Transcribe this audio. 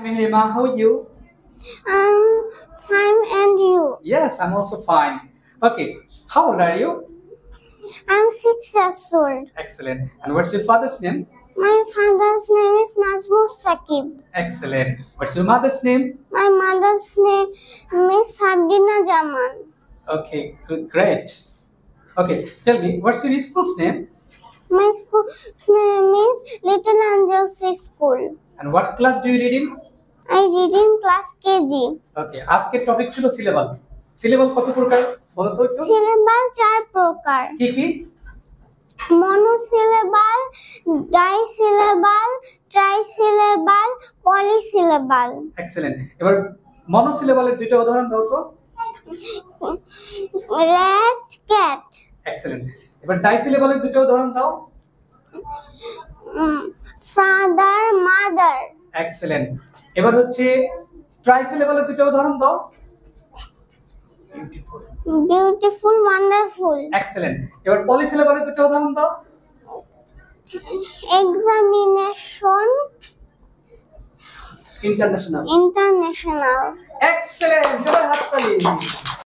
Mehrima, how are you? I'm fine, and you? Yes, I'm also fine. Okay, how old are you? I'm 6 years old. Excellent. And what's your father's name? My father's name is Nazmus Sakib. Excellent. What's your mother's name? My mother's name is Sabdina Jaman. Okay, great. Okay, tell me, what's your school's name? My school's name is Little Angels School. And what class do you read in? I read in class KG. Okay, আজকের topic ছিল syllable. Syllable কত প্রকার বলো তো একটু? Syllable 4 প্রকার। কি কি? মনোসিলেবাল, ডাইসিলেবাল, ট্রাইসিলেবাল, পলিসিলেবাল। এক্সেলেন্ট। এবার মনোসিলেবালের দুইটা উদাহরণ দাও তো। rat, cat. এক্সেলেন্ট। এবার ডাইসিলেবালের দুইটা উদাহরণ দাও। Father, mother. এক্সেলেন্ট। এবার হচ্ছে ট্রাইসিলেবালের দুইটা উদাহরণ দাও। বিউটিফুল। Beautiful, wonderful. এক্সেলেন্ট। এবার পলিসিলেবালের দুইটা উদাহরণ দাও। Examination, international. international. এক্সেলেন্ট, সবাই হাততালি।